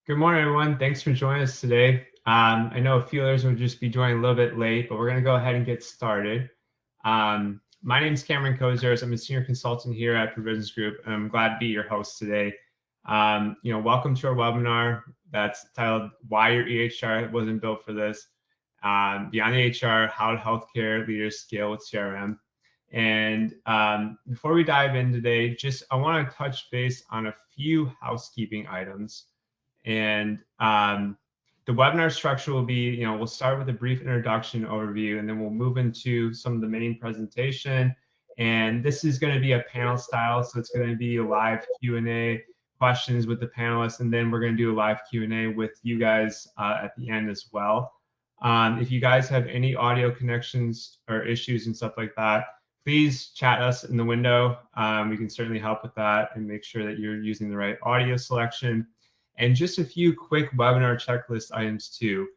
Good morning, everyone. Thanks for joining us today. I know a few others will just be joining a little bit late, but we're going to go ahead and get started. My name is Cameron Kozers. I'm a senior consultant here at Provisions Group, and I'm glad to be your host today. Welcome to our webinar that's titled "Why Your EHR Wasn't Built for This: Beyond the EHR, How Healthcare Leaders Scale with CRM." And before we dive in today, I want to touch base on a few housekeeping items. And the webinar structure will be, we'll start with a brief introduction overview, and then we'll move into some of the main presentation. And this is going to be a panel style, so it's going to be a live Q&A, questions with the panelists, and then we're going to do a live Q&A with you guys at the end as well. If you guys have any audio connections or issues and stuff like that, please chat us in the window. We can certainly help with that and make sure that you're using the right audio selection. And just a few quick webinar checklist items too.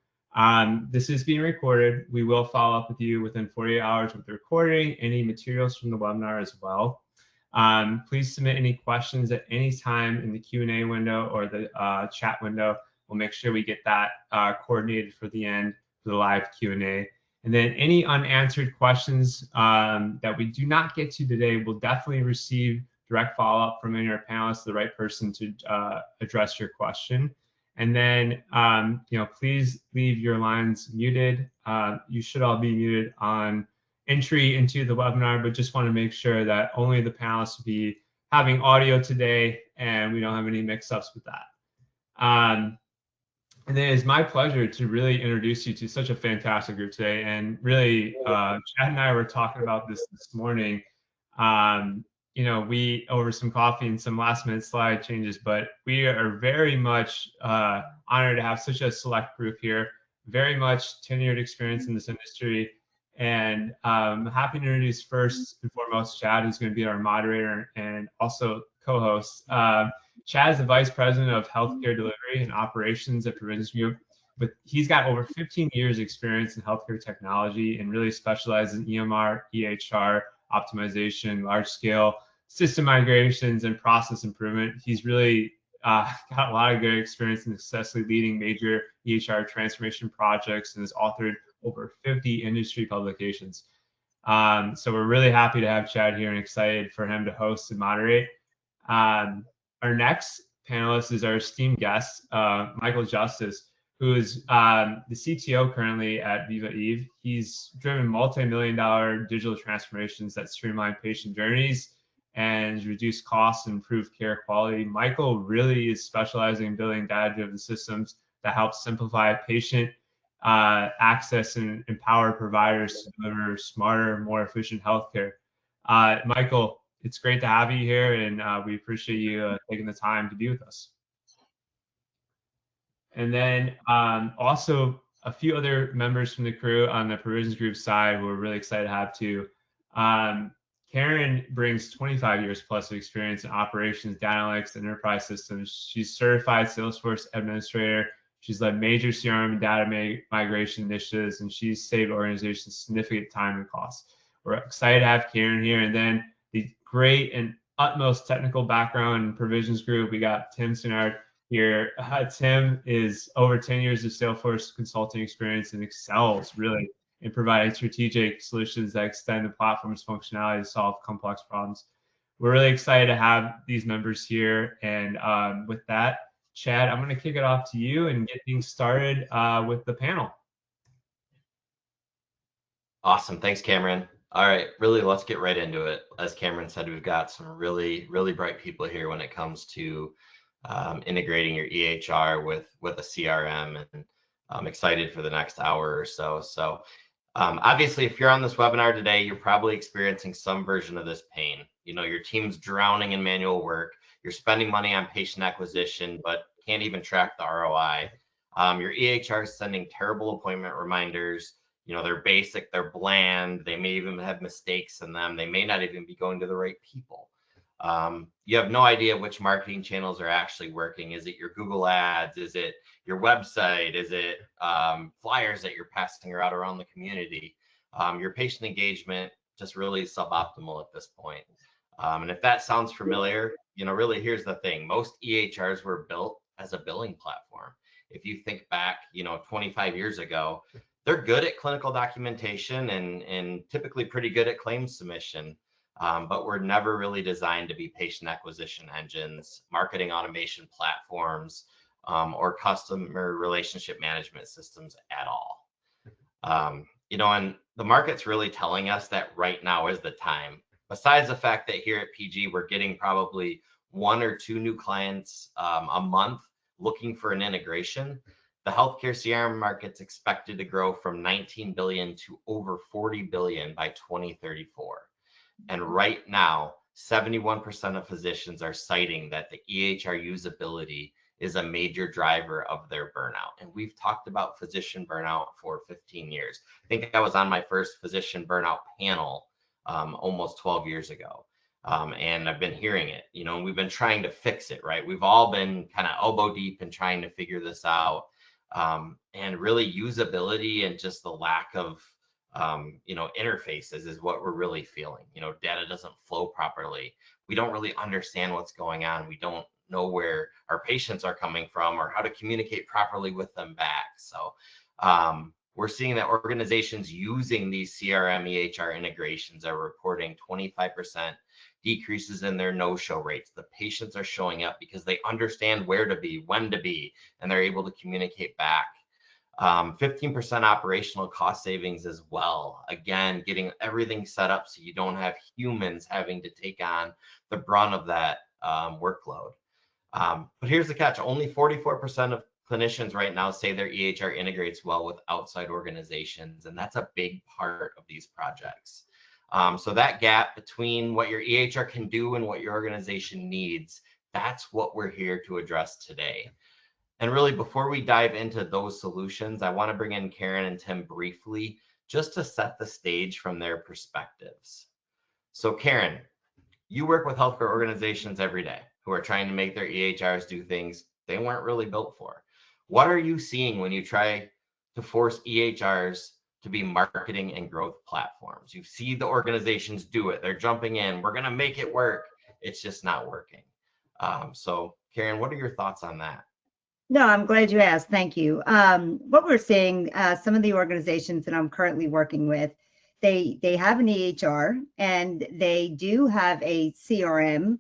This is being recorded. We will follow up with you within 48 hours with the recording, any materials from the webinar as well. Please submit any questions at any time in the Q&A window or the chat window. We'll make sure we get that coordinated for the end for the live Q&A. And then any unanswered questions that we do not get to today will definitely receive direct follow-up from any of our panelists, the right person to address your question. And then, please leave your lines muted. You should all be muted on entry into the webinar, but just want to make sure that only the panelists will be having audio today and we don't have any mix-ups with that. And then it's my pleasure to really introduce you to such a fantastic group today. And really, Chad and I were talking about this morning. We over some coffee and some last minute slide changes, but we are very much honored to have such a select group here, very much tenured experience in this industry. And I'm happy to introduce first and foremost Chad, who's going to be our moderator and also co-host. Chad is the Vice President of Healthcare Delivery and Operations at Provisions Group. But he's got over 15 years experience in healthcare technology and really specializes in EMR, EHR, optimization, large scale system migrations, and process improvement. He's really got a lot of good experience in successfully leading major EHR transformation projects and has authored over 50 industry publications. So we're really happy to have Chad here and excited for him to host and moderate. Our next panelist is our esteemed guest, Michael Justice, who is the CTO currently at Viva Eve. He's driven multi-million-dollar digital transformations that streamline patient journeys and reduce costs and improve care quality. Michael really is specializing in building data-driven systems that help simplify patient access and empower providers to deliver smarter, more efficient healthcare. Michael, it's great to have you here, and we appreciate you taking the time to be with us. And then also a few other members from the crew on the Provisions Group side we're really excited to have too. Karen brings 25 years plus of experience in operations, data analytics, and enterprise systems. She's certified Salesforce administrator. She's led major CRM and data migration initiatives, and she's saved organizations significant time and costs. We're excited to have Karen here. And then the great and utmost technical background in Provisions Group, we got Tim Sinard here. Tim is over 10 years of Salesforce consulting experience and excels really in providing strategic solutions that extend the platform's functionality to solve complex problems. We're really excited to have these members here. And with that, Chad, I'm going to kick it off to you and get things started with the panel. Awesome. Thanks, Cameron. All right, really, let's get right into it. As Cameron said, we've got some really, really bright people here when it comes to integrating your EHR with a CRM, and I'm excited for the next hour or so. So obviously, if you're on this webinar today, you're probably experiencing some version of this pain. Your team's drowning in manual work. You're spending money on patient acquisition, but can't even track the ROI. Your EHR is sending terrible appointment reminders. They're basic, they're bland. They may even have mistakes in them. They may not even be going to the right people. You have no idea which marketing channels are actually working. Is it your Google ads? Is it your website? Is it flyers that you're passing out around the community? Your patient engagement just really suboptimal at this point. And if that sounds familiar, really, here's the thing. Most EHRs were built as a billing platform. If you think back, 25 years ago, they're good at clinical documentation and typically pretty good at claims submission, but were never really designed to be patient acquisition engines, marketing automation platforms, or customer relationship management systems at all. And the market's really telling us that right now is the time. Besides the fact that here at PG, we're getting probably 1 or 2 new clients a month looking for an integration, the healthcare CRM market's expected to grow from 19 billion to over 40 billion by 2034. And right now, 71% of physicians are citing that the EHR usability is a major driver of their burnout. And we've talked about physician burnout for 15 years. I think I was on my first physician burnout panel almost 12 years ago. And I've been hearing it, and we've been trying to fix it, right? We've all been kind of elbow deep in trying to figure this out. And really usability and just the lack of, interfaces is what we're really feeling. Data doesn't flow properly. We don't really understand what's going on. We don't know where our patients are coming from or how to communicate properly with them back. So we're seeing that organizations using these CRM EHR integrations are reporting 25% decreases in their no-show rates. The patients are showing up because they understand where to be, when to be, and they're able to communicate back. 15% operational cost savings as well. Again, getting everything set up so you don't have humans having to take on the brunt of that workload. But here's the catch. Only 44% of clinicians right now say their EHR integrates well with outside organizations, and that's a big part of these projects. So that gap between what your EHR can do and what your organization needs, that's what we're here to address today. And really, before we dive into those solutions, I want to bring in Karen and Tim briefly just to set the stage from their perspectives. So Karen, you work with healthcare organizations every day who are trying to make their EHRs do things they weren't really built for. What are you seeing when you try to force EHRs to be marketing and growth platforms? You see the organizations do it. They're jumping in. We're going to make it work. It's just not working. So Karen, what are your thoughts on that? No, I'm glad you asked. Thank you. What we're seeing, some of the organizations that I'm currently working with, they have an EHR and they do have a CRM,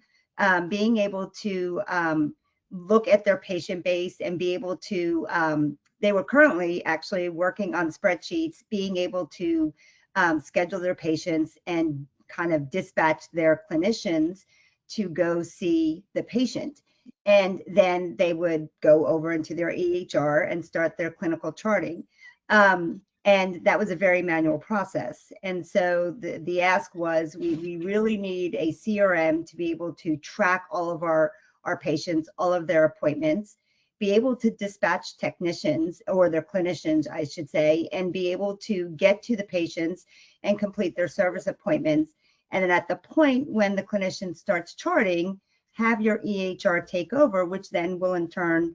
being able to look at their patient base and be able to, they were currently actually working on spreadsheets, being able to schedule their patients and kind of dispatch their clinicians to go see the patient. And then they would go over into their EHR and start their clinical charting. And that was a very manual process. And so the ask was, we really need a CRM to be able to track all of our patients, all of their appointments, be able to dispatch technicians or their clinicians, I should say, and be able to get to the patients and complete their service appointments. And then at the point when the clinician starts charting, have your EHR take over, which then will in turn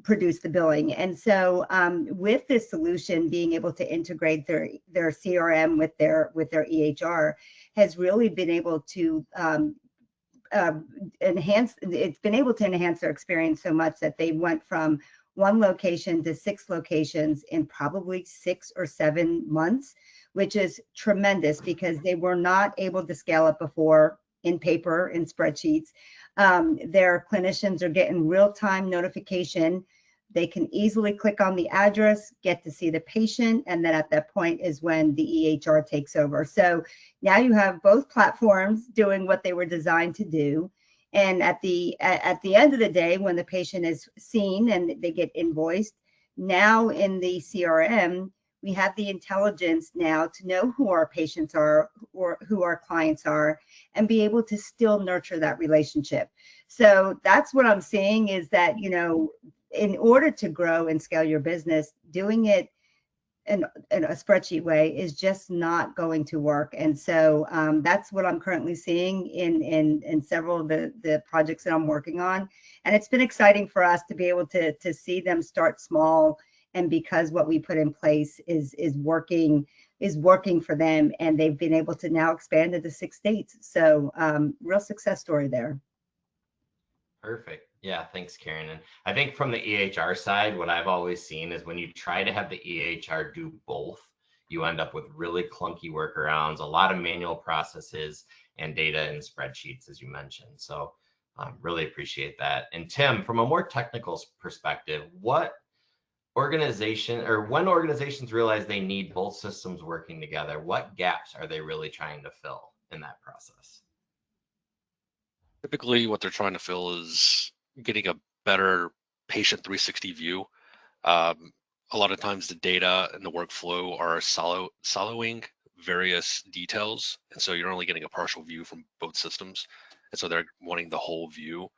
produce the billing. And so with this solution, being able to integrate their CRM with their EHR has really been able to enhance their experience so much that they went from 1 location to 6 locations in probably 6 or 7 months, which is tremendous because they were not able to scale up before in paper, in spreadsheets. Their clinicians are getting real-time notification. They can easily click on the address, get to see the patient, and then at that point is when the EHR takes over. So now you have both platforms doing what they were designed to do. And at the end of the day, when the patient is seen and they get invoiced, now in the CRM, we have the intelligence now to know who our patients are or who our clients are and be able to still nurture that relationship. So that's what I'm seeing is that, in order to grow and scale your business, doing it in a spreadsheet way is just not going to work. And so that's what I'm currently seeing in several of the projects that I'm working on. And it's been exciting for us to be able to see them start small. And because what we put in place is working for them, and they've been able to now expand into 6 states. So real success story there. Perfect. Yeah, thanks, Karen. And I think from the EHR side, what I've always seen is when you try to have the EHR do both, you end up with really clunky workarounds, a lot of manual processes, and data and spreadsheets, as you mentioned. So really appreciate that. And Tim, from a more technical perspective, what organization or when organizations realize they need both systems working together, what gaps are they really trying to fill in that process? Typically, what they're trying to fill is getting a better patient 360 view. A lot of times the data and the workflow are siloing various details, and so you're only getting a partial view from both systems, and so they're wanting the whole view.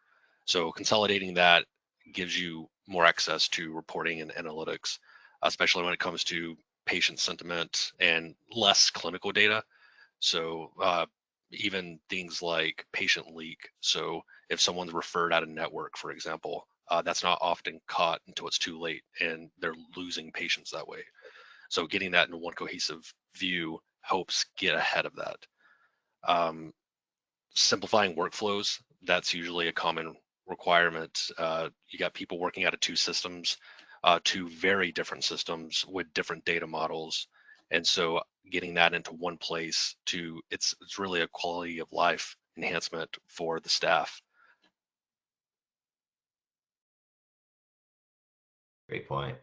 So consolidating that gives you more access to reporting and analytics, especially when it comes to patient sentiment and less clinical data. So even things like patient leak. So if someone's referred out of network, for example, that's not often caught until it's too late and they're losing patients that way. So getting that in one cohesive view helps get ahead of that. Simplifying workflows, that's usually a common requirement. You got people working out of two systems, two very different systems with different data models. And so getting that into one place it's really a quality of life enhancement for the staff. Great point.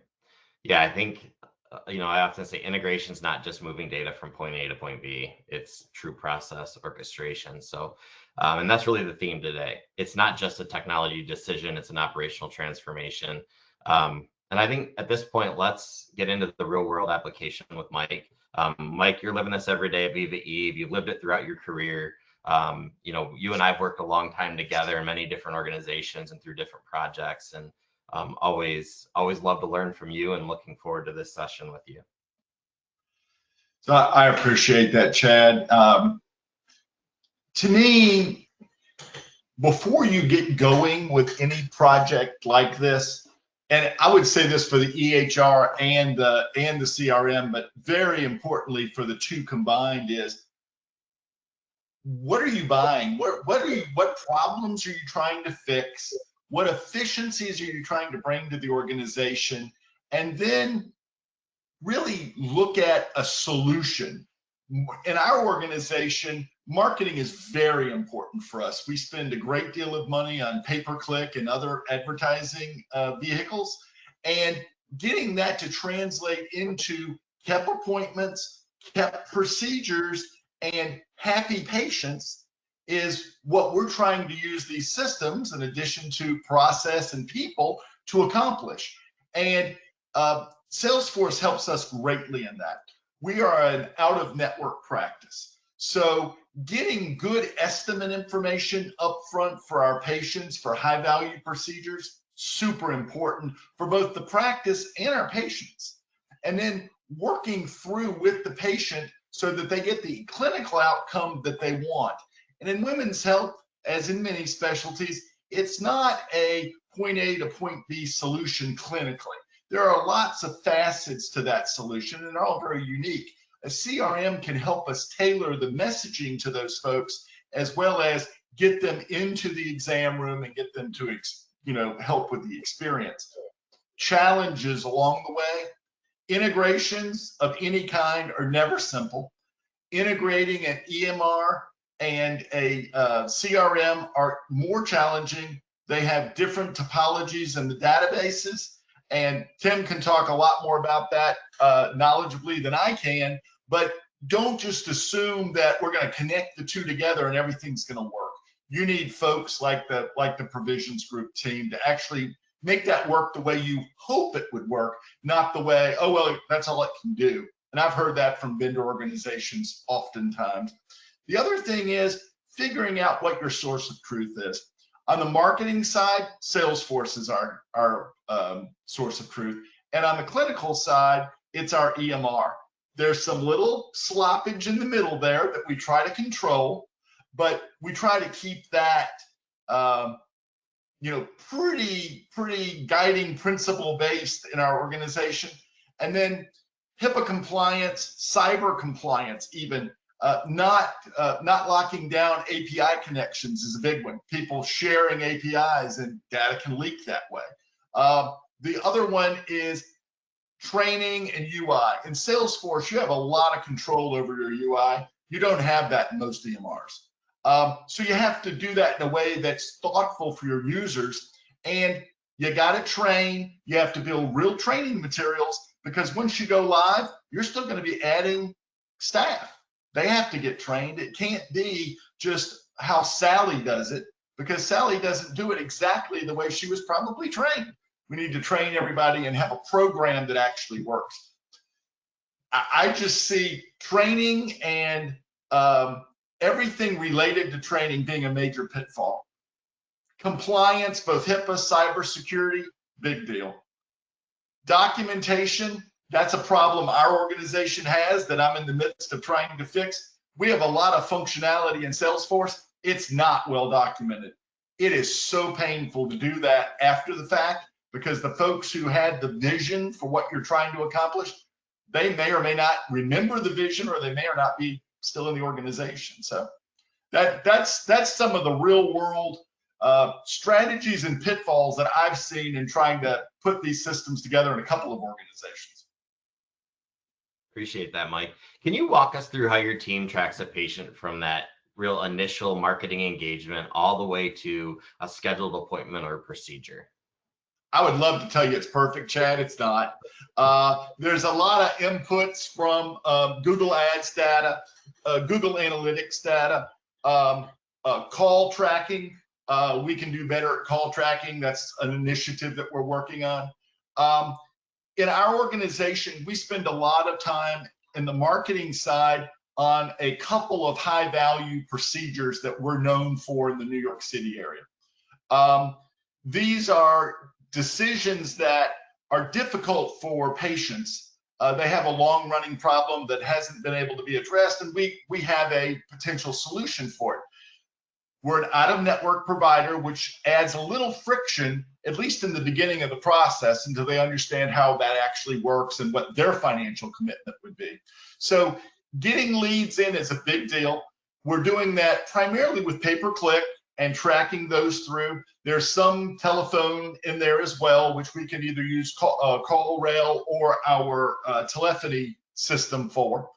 Yeah, I think, I often say integration is not just moving data from point A to point B, it's true process orchestration. So, and that's really the theme today. It's not just a technology decision, it's an operational transformation. And I think at this point, let's get into the real world application with Mike. Mike, you're living this every day at Viva Eve. You've lived it throughout your career. You and I've worked a long time together in many different organizations and through different projects. And always love to learn from you and looking forward to this session with you. So I appreciate that, Chad. To me, before you get going with any project like this, and I would say this for the EHR and the CRM, but very importantly for the two combined, is what are you buying? What problems are you trying to fix? What efficiencies are you trying to bring to the organization? And then really look at a solution. In our organization, marketing is very important for us. We spend a great deal of money on pay-per-click and other advertising vehicles, and getting that to translate into kept appointments, kept procedures, and happy patients is what we're trying to use these systems, in addition to process and people, to accomplish. And Salesforce helps us greatly in that. We are an out-of-network practice. So getting good estimate information up front for our patients for high-value procedures, super important for both the practice and our patients. And then working through with the patient so that they get the clinical outcome that they want. And in women's health, as in many specialties, it's not a point A to point B solution clinically. There are lots of facets to that solution, and they're all very unique. A CRM can help us tailor the messaging to those folks, as well as get them into the exam room and get them to, help with the experience. Challenges along the way. Integrations of any kind are never simple. Integrating an EMR and a CRM are more challenging. They have different topologies in the databases. And Tim can talk a lot more about that knowledgeably than I can, but don't just assume that we're going to connect the two together and everything's going to work. You need folks like the provisions group team to actually make that work the way you hope it would work, not the way, oh, well, that's all it can do. And I've heard that from vendor organizations oftentimes. The other thing is figuring out what your source of truth is. On the marketing side, Salesforce is our source of truth. And on the clinical side, it's our EMR. There's some little sloppage in the middle there that we try to control, but we try to keep that pretty guiding principle based in our organization. And then HIPAA compliance, cyber compliance even, Not locking down API connections is a big one. People sharing APIs and data can leak that way. The other one is training and UI. In Salesforce, you have a lot of control over your UI. You don't have that in most EMRs. So you have to do that in a way that's thoughtful for your users. And you got to train. You have to build real training materials, because once you go live, you're still going to be adding staff. They have to get trained. It can't be just how Sally does it, because Sally doesn't do it exactly the way she was probably trained. We need to train everybody and have a program that actually works. I just see training and everything related to training being a major pitfall. Compliance, both HIPAA, cybersecurity, big deal. Documentation, that's a problem our organization has that I'm in the midst of trying to fix. We have a lot of functionality in Salesforce. It's not well documented. It is so painful to do that after the fact, because the folks who had the vision for what you're trying to accomplish, they may or may not remember the vision, or they may or not be still in the organization. So that's some of the real world strategies and pitfalls that I've seen in trying to put these systems together in a couple of organizations. Appreciate that, Mike. Can you walk us through how your team tracks a patient from that real initial marketing engagement all the way to a scheduled appointment or procedure? I would love to tell you it's perfect, Chad. It's not. There's a lot of inputs from Google Ads data, Google Analytics data, call tracking. We can do better at call tracking. That's an initiative that we're working on. In our organization, we spend a lot of time in the marketing side on a couple of high value procedures that we're known for in the New York City area. These are decisions that are difficult for patients. They have a long running problem that hasn't been able to be addressed, and we have a potential solution for it. We're an out-of-network provider, which adds a little friction, at least in the beginning of the process, until they understand how that actually works and what their financial commitment would be. So getting leads in is a big deal. We're doing that primarily with pay-per-click and tracking those through. There's some telephone in there as well, which we can either use CallRail or our telephony system for.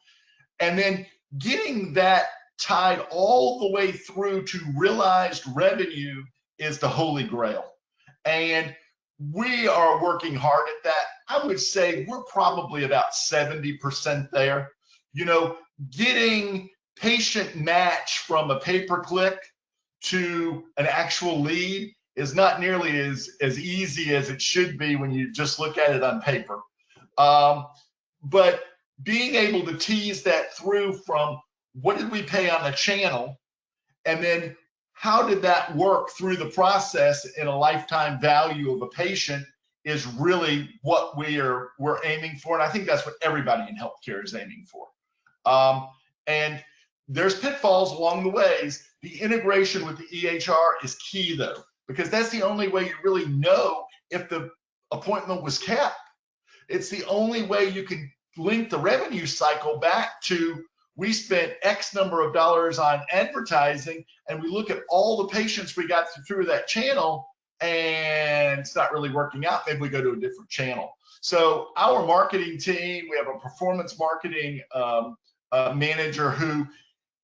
And then getting that tied all the way through to realized revenue is the holy grail. And we are working hard at that. I would say we're probably about 70% there. You know, getting patient match from a pay-per-click to an actual lead is not nearly as easy as it should be when you just look at it on paper. But being able to tease that through from what did we pay on the channel, and then how did that work through the process in a lifetime value of a patient is really what we're aiming for. And I think that's what everybody in healthcare is aiming for. And there's pitfalls along the ways. The integration with the EHR is key though, because that's the only way you really know if the appointment was kept. It's the only way you can link the revenue cycle back to, we spent X number of dollars on advertising, and we look at all the patients we got through that channel, and it's not really working out. Maybe we go to a different channel. So our marketing team, we have a performance marketing manager who,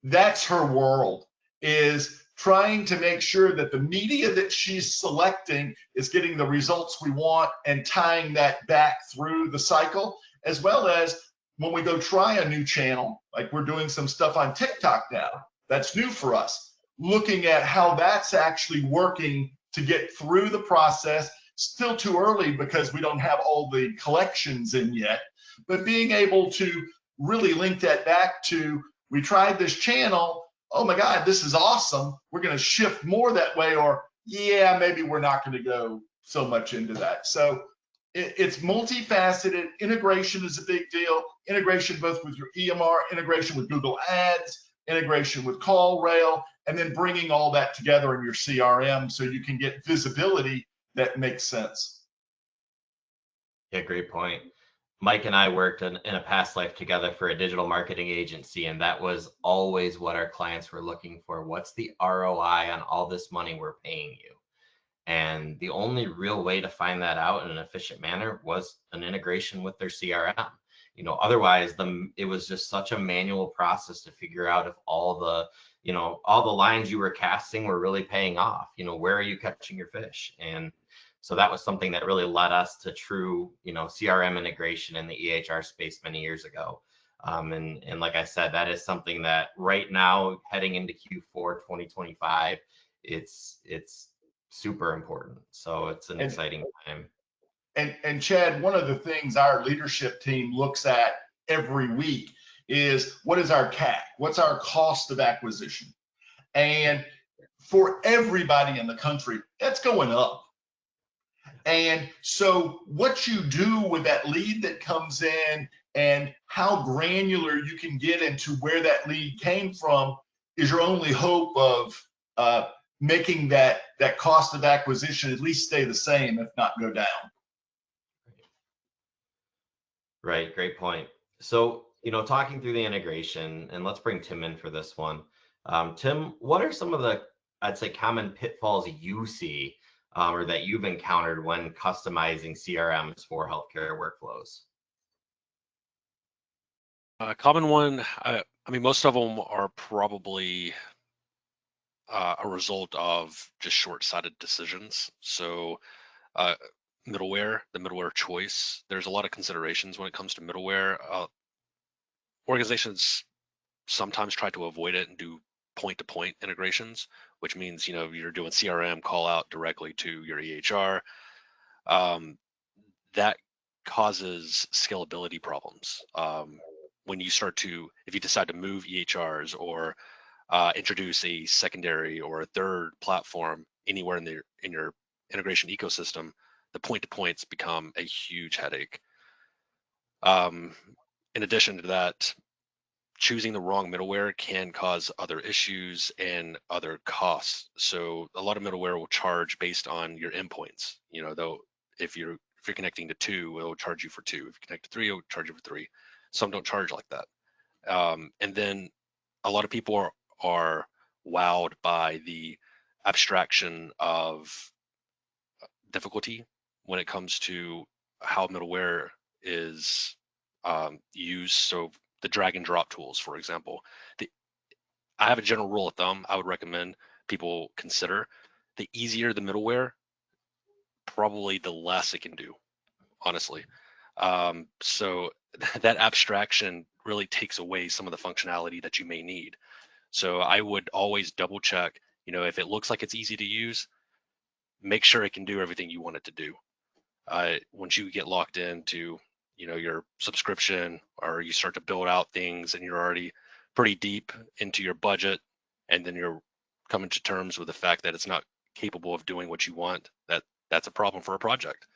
that's her world, is trying to make sure that the media that she's selecting is getting the results we want and tying that back through the cycle, as well as when we go try a new channel, like we're doing some stuff on TikTok now, that's new for us, looking at how that's actually working to get through the process. Still too early because we don't have all the collections in yet, but being able to really link that back to, we tried this channel, oh my God, this is awesome, we're going to shift more that way, or yeah, maybe we're not going to go so much into that. So it's multifaceted. Integration is a big deal. Integration both with your EMR, integration with Google Ads, integration with CallRail, and then bringing all that together in your CRM so you can get visibility that makes sense. Yeah, great point. Mike and I worked in a past life together for a digital marketing agency, and that was always what our clients were looking for. What's the ROI on all this money we're paying you? And the only real way to find that out in an efficient manner was an integration with their CRM. Otherwise it was just such a manual process to figure out if all the lines you were casting were really paying off. Where are you catching your fish? And so that was something that really led us to true, CRM integration in the EHR space many years ago. And like I said, that is something that right now, heading into Q4 2025, it's super important. So it's an exciting time. And Chad, one of the things our leadership team looks at every week is, what is our CAC? What's our cost of acquisition? And for everybody in the country, that's going up. And so what you do with that lead that comes in and how granular you can get into where that lead came from is your only hope of making that cost of acquisition at least stay the same, if not go down. Right, great point. So, talking through the integration, and let's bring Tim in for this one. Tim, what are some of the, I'd say, common pitfalls you see or that you've encountered when customizing CRMs for healthcare workflows? A common one, I mean, most of them are probably a result of just short-sighted decisions. So the middleware choice, there's a lot of considerations when it comes to middleware. Organizations sometimes try to avoid it and do point-to-point integrations, which means, you're doing CRM call out directly to your EHR. That causes scalability problems. When you if you decide to move EHRs or introduce a secondary or a third platform anywhere in your integration ecosystem, the point-to-points become a huge headache. In addition to that, choosing the wrong middleware can cause other issues and other costs. So a lot of middleware will charge based on your endpoints. Though if you're connecting to 2, it'll charge you for 2. If you connect to 3, it'll charge you for 3. Some don't charge like that. And then a lot of people are wowed by the abstraction of difficulty when it comes to how middleware is used. So the drag and drop tools, for example, I have a general rule of thumb I would recommend people consider. The easier the middleware, probably the less it can do, honestly. So that abstraction really takes away some of the functionality that you may need. So I would always double check, if it looks like it's easy to use, make sure it can do everything you want it to do. Once you get locked into, your subscription, or you start to build out things and you're already pretty deep into your budget, and then you're coming to terms with the fact that it's not capable of doing what you want, that's a problem for a project.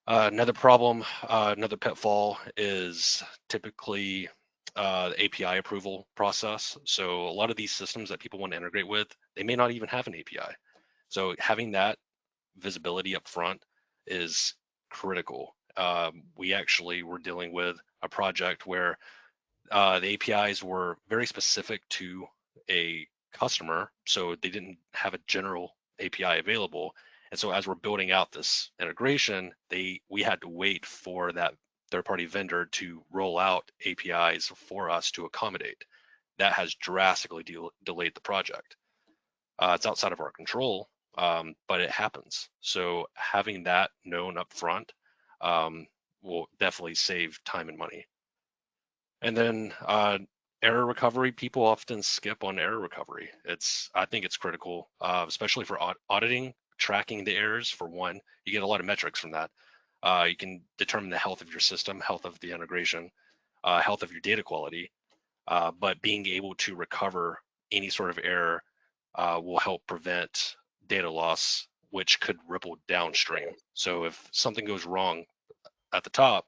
Another pitfall is typically the API approval process. So a lot of these systems that people want to integrate with, they may not even have an API. So having that visibility up front is critical. We actually were dealing with a project where the APIs were very specific to a customer, so they didn't have a general API available. And so as we're building out this integration, we had to wait for that third-party vendor to roll out APIs for us to accommodate. That has drastically delayed the project. It's outside of our control, but it happens. So having that known up front will definitely save time and money. And then error recovery, people often skip on error recovery. I think it's critical, especially for auditing, tracking the errors. For one, you get a lot of metrics from that. You can determine the health of your system, health of the integration, health of your data quality, but being able to recover any sort of error will help prevent data loss, which could ripple downstream. So if something goes wrong at the top,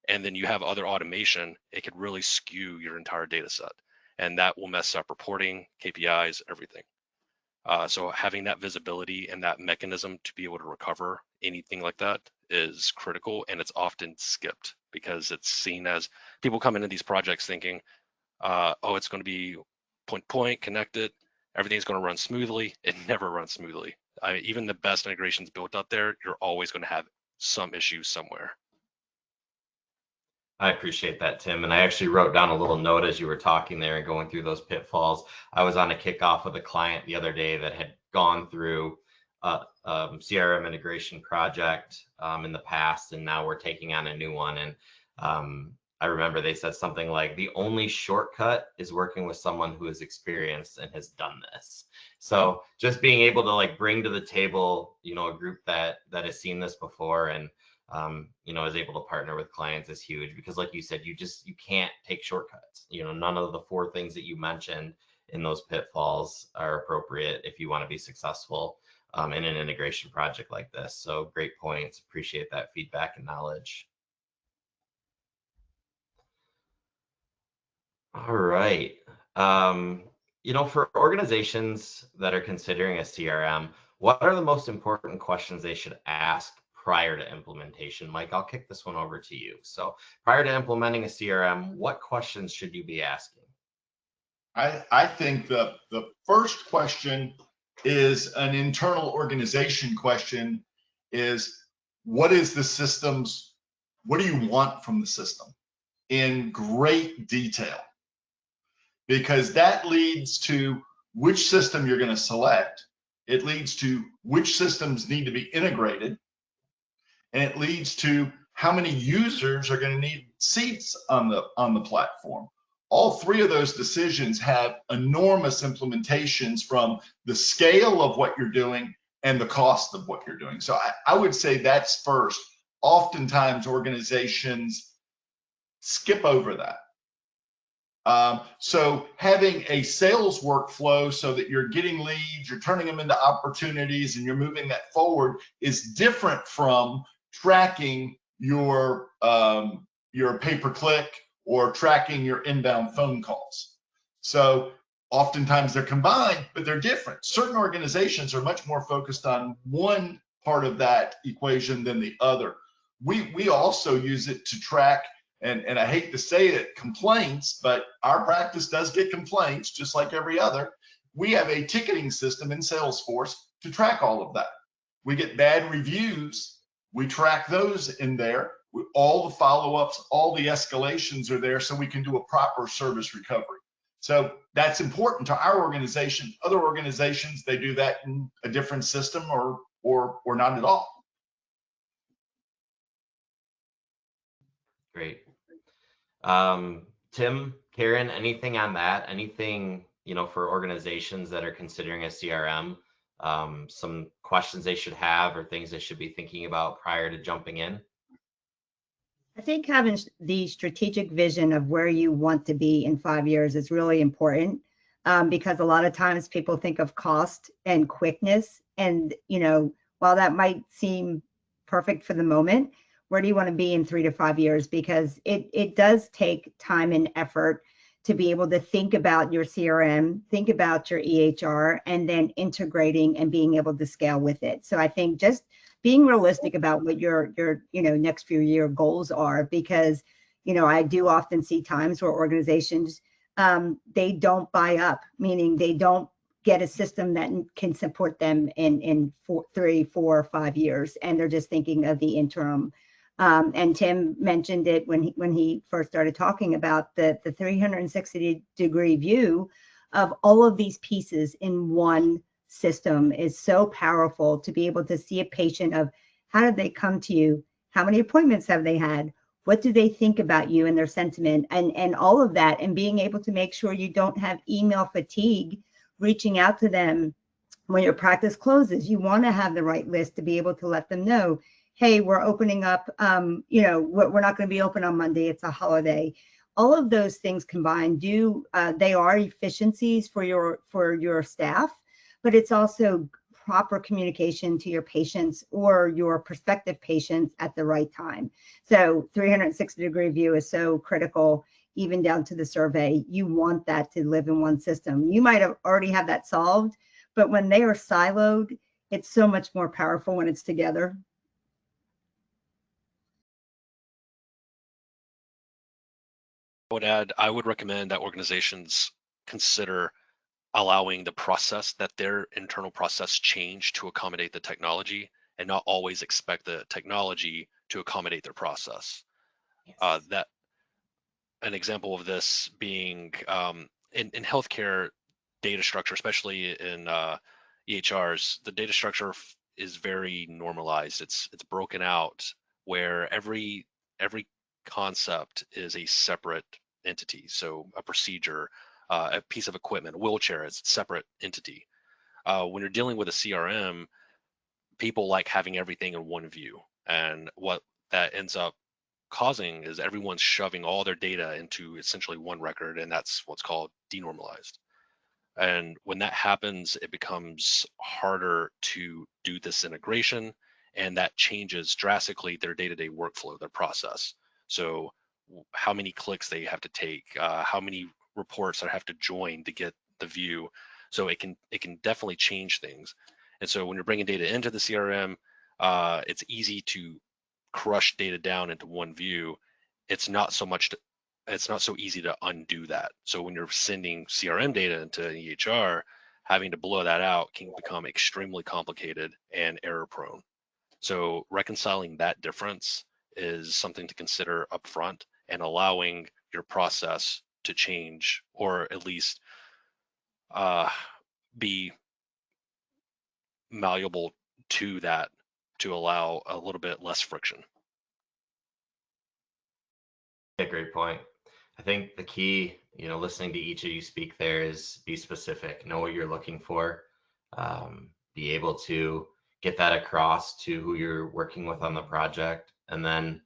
and then you have other automation, it could really skew your entire data set. And that will mess up reporting, KPIs, everything. So having that visibility and that mechanism to be able to recover anything like that is critical, and it's often skipped because it's seen as people come into these projects thinking, oh, it's going to be point connected, everything's going to run smoothly. It never runs smoothly. Even the best integrations built out there, you're always going to have some issues somewhere. I appreciate that, Tim. And I actually wrote down a little note as you were talking there and going through those pitfalls. I was on a kickoff with a client the other day that had gone through a CRM integration project in the past, and now we're taking on a new one. And I remember they said something like, the only shortcut is working with someone who is experienced and has done this. So just being able to like bring to the table, you know, a group that has seen this before and you know, is able to partner with clients is huge, because like you said, you can't take shortcuts. You know, none of the 4 things that you mentioned in those pitfalls are appropriate if you want to be successful in an integration project like this. So great points. Appreciate that feedback and knowledge. All right. You know, for organizations that are considering a CRM, what are the most important questions they should ask prior to implementation? Mike, I'll kick this one over to you. So prior to implementing a CRM, what questions should you be asking? I think the first question is an internal organization question, is what is the system's, what do you want from the system in great detail? Because that leads to which system you're going to select. It leads to which systems need to be integrated. And it leads to how many users are going to need seats on the platform. All 3 of those decisions have enormous implementations from the scale of what you're doing and the cost of what you're doing. So I would say that's first. Oftentimes organizations skip over that. So having a sales workflow so that you're getting leads, you're turning them into opportunities, and you're moving that forward is different from tracking your pay-per-click or tracking your inbound phone calls. So oftentimes they're combined, but they're different. Certain organizations are much more focused on one part of that equation than the other. We also use it to track, and I hate to say it, complaints, but our practice does get complaints just like every other. We have a ticketing system in Salesforce to track all of that. We get bad reviews, we track those in there. All the follow-ups, all the escalations are there so we can do a proper service recovery. So that's important to our organization. Other organizations, they do that in a different system or not at all. Great. Tim, Karen, anything on that? Anything, you know, for organizations that are considering a CRM, some questions they should have or things they should be thinking about prior to jumping in? I think having the strategic vision of where you want to be in 5 years is really important, because a lot of times people think of cost and quickness. And, you know, while that might seem perfect for the moment, where do you want to be in 3 to 5 years? Because it does take time and effort to be able to think about your CRM, think about your EHR, and then integrating and being able to scale with it. So I think just being realistic about what your you know, next few year goals are, because, you know, I do often see times where organizations, they don't buy up, meaning they don't get a system that can support them in 3, 4, 5 years, and they're just thinking of the interim. And Tim mentioned it when he first started talking about the 360-degree view of all of these pieces in one system is so powerful, to be able to see a patient of how did they come to you, how many appointments have they had, what do they think about you and their sentiment, and all of that, and being able to make sure you don't have email fatigue reaching out to them when your practice closes. You want to have the right list to be able to let them know, hey, we're opening up, you know, we're not going to be open on Monday, it's a holiday. All of those things combined they are efficiencies for your staff, but it's also proper communication to your patients or your prospective patients at the right time. So 360-degree view is so critical, even down to the survey. You want that to live in one system. You might have already have that solved, but when they are siloed, it's so much more powerful when it's together. I would recommend that organizations consider allowing the process, that their internal process change to accommodate the technology, and not always expect the technology to accommodate their process. That an example of this being in healthcare data structure, especially in EHRs, the data structure is very normalized. It's broken out where every concept is a separate entity. So a procedure, a piece of equipment, a wheelchair is a separate entity. When you're dealing with a CRM, people like having everything in one view, and what that ends up causing is everyone's shoving all their data into essentially one record, and that's what's called denormalized. And when that happens, it becomes harder to do this integration, and that changes drastically their day-to-day workflow, their process. So how many clicks they have to take, how many reports that have to join to get the view. So it can definitely change things. And so when you're bringing data into the CRM, it's easy to crush data down into one view. It's not so easy to undo that. So when you're sending CRM data into an EHR, having to blow that out can become extremely complicated and error prone. So reconciling that difference is something to consider upfront, and allowing your process to change, or at least be malleable to that, to allow a little bit less friction. Yeah, great point. I think the key, listening to each of you speak there, is be specific, know what you're looking for, be able to get that across to who you're working with on the project, and then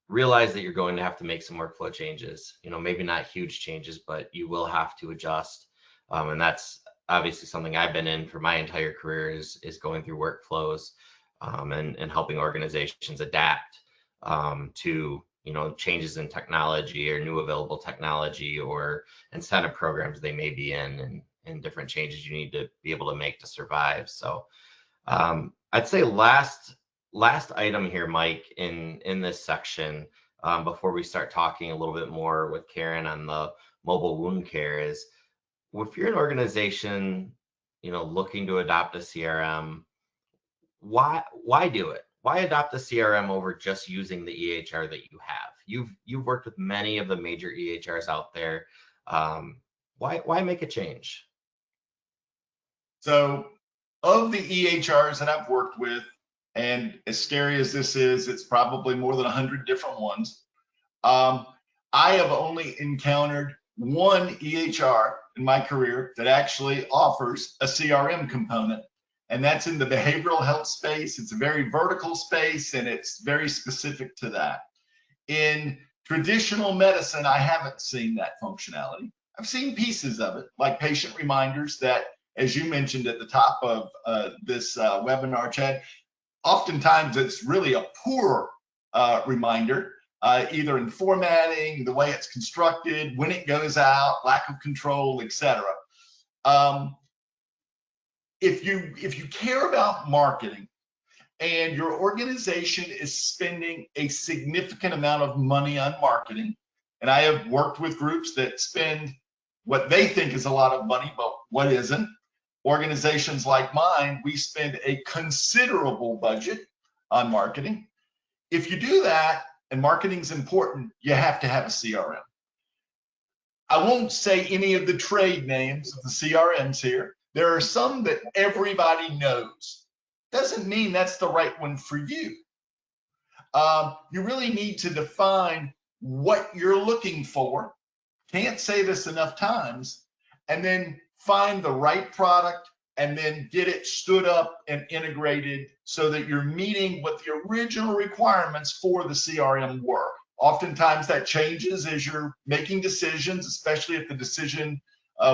realize that you're going to have to make some workflow changes. Maybe not huge changes, but you will have to adjust. And that's obviously something I've been in for my entire career, is going through workflows and helping organizations adapt to changes in technology or new available technology or incentive programs they may be in, and different changes you need to be able to make to survive. So I'd say last item here, Mike, in this section, before we start talking a little bit more with Karen on the mobile wound care, is if you're an organization looking to adopt a CRM, why do it? Why adopt a CRM over just using the EHR that you have? You've worked with many of the major EHRs out there. Why make a change? So of the EHRs that I've worked with, and as scary as this is, it's probably more than 100 different ones. I have only encountered one EHR in my career that actually offers a CRM component, and that's in the behavioral health space. It's a very vertical space, and it's very specific to that. In traditional medicine, I haven't seen that functionality. I've seen pieces of it, like patient reminders that, as you mentioned at the top of this webinar, Chad, oftentimes it's really a poor reminder, either in formatting, the way it's constructed, when it goes out, lack of control, etc. If you care about marketing and your organization is spending a significant amount of money on marketing, and I have worked with groups that spend what they think is a lot of money, but what isn't. Organizations like mine, we spend a considerable budget on marketing. If you do that, and marketing's important, you have to have a CRM. I won't say any of the trade names of the CRMs here. There are some that everybody knows. Doesn't mean that's the right one for you. You really need to define what you're looking for. Can't say this enough times. And then find the right product, and then get it stood up and integrated so that you're meeting what the original requirements for the CRM were. Oftentimes that changes as you're making decisions, especially if the decision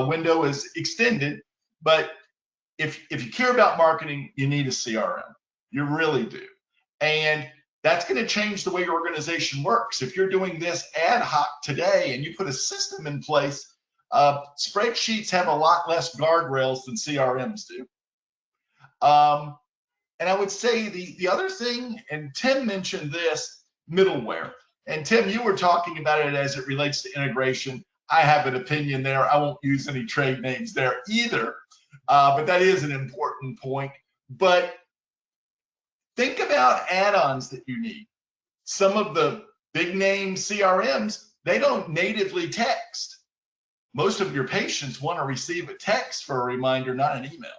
window is extended. But if you care about marketing, you need a CRM. You really do. And that's going to change the way your organization works. If you're doing this ad hoc today and you put a system in place, spreadsheets have a lot less guardrails than CRMs do. And I would say the other thing, and Tim mentioned this, middleware. And Tim, you were talking about it as it relates to integration. I have an opinion there. I won't use any trade names there either, but that is an important point. But think about add-ons that you need. Some of the big name CRMs, they don't natively text. Most of your patients want to receive a text for a reminder, not an email.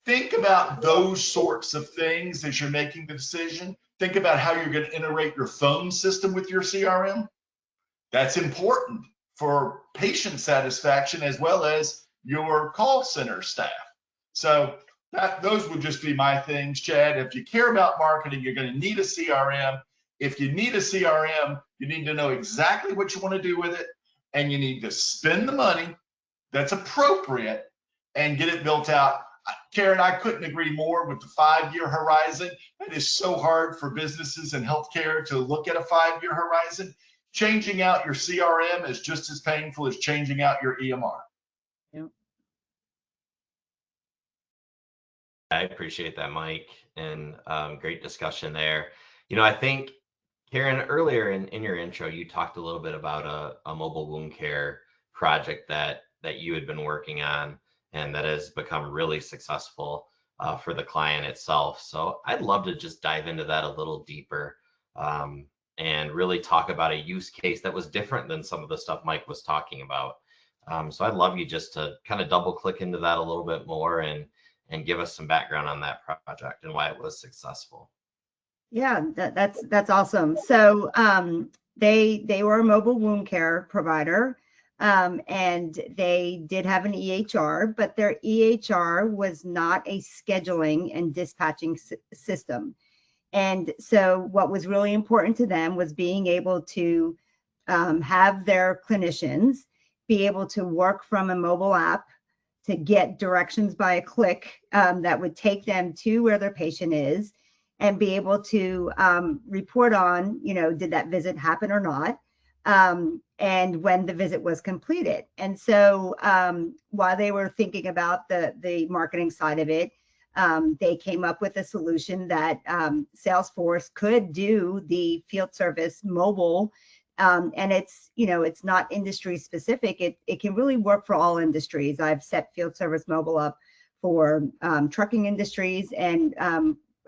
Think about those sorts of things as you're making the decision. Think about how you're going to integrate your phone system with your CRM. That's important for patient satisfaction as well as your call center staff. So those would just be my things, Chad. If you care about marketing, you're going to need a CRM. If you need a CRM, you need to know exactly what you want to do with it, and you need to spend the money that's appropriate and get it built out. Karen, I couldn't agree more with the 5-year horizon. It is so hard for businesses and healthcare to look at a 5-year horizon. Changing out your CRM is just as painful as changing out your EMR. Yep. I appreciate that, Mike, and great discussion there. You know, I think, Karen, earlier in your intro, you talked a little bit about a mobile wound care project that you had been working on, and that has become really successful for the client itself. So I'd love to just dive into that a little deeper and really talk about a use case that was different than some of the stuff Mike was talking about. So I'd love you just to kind of double click into that a little bit more and give us some background on that project and why it was successful. Yeah, that's awesome. So they were a mobile wound care provider. And they did have an EHR, but their EHR was not a scheduling and dispatching system. And so what was really important to them was being able to have their clinicians be able to work from a mobile app to get directions by a click that would take them to where their patient is and be able to report on, you know, did that visit happen or not? And when the visit was completed. And so while they were thinking about the marketing side of it, they came up with a solution that Salesforce could do the field service mobile. And it's, you know, it's not industry specific. It can really work for all industries. I've set field service mobile up for trucking industries, and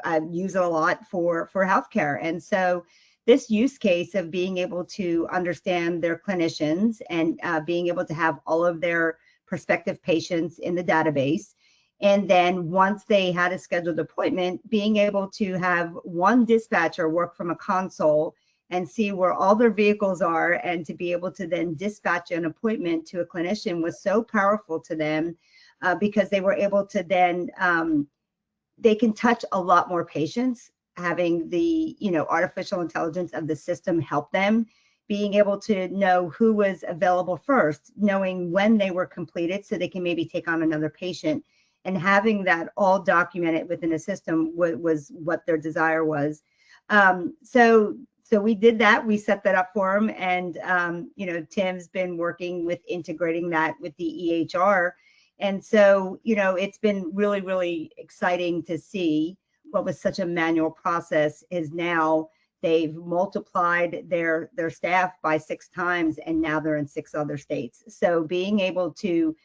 I use it a lot for healthcare. And so this use case of being able to understand their clinicians and being able to have all of their prospective patients in the database. And then once they had a scheduled appointment, being able to have one dispatcher work from a console and see where all their vehicles are, and to be able to then dispatch an appointment to a clinician was so powerful to them because they were able to then, they can touch a lot more patients, having the, you know, artificial intelligence of the system help them, being able to know who was available first, knowing when they were completed so they can maybe take on another patient, and having that all documented within a system was what their desire was. So we did that. We set that up for them, and you know, Tim's been working with integrating that with the EHR, and so, you know, it's been really, really exciting to see what was such a manual process is now they've multiplied their staff by 6 times, and now they're in 6 other states. So being able to,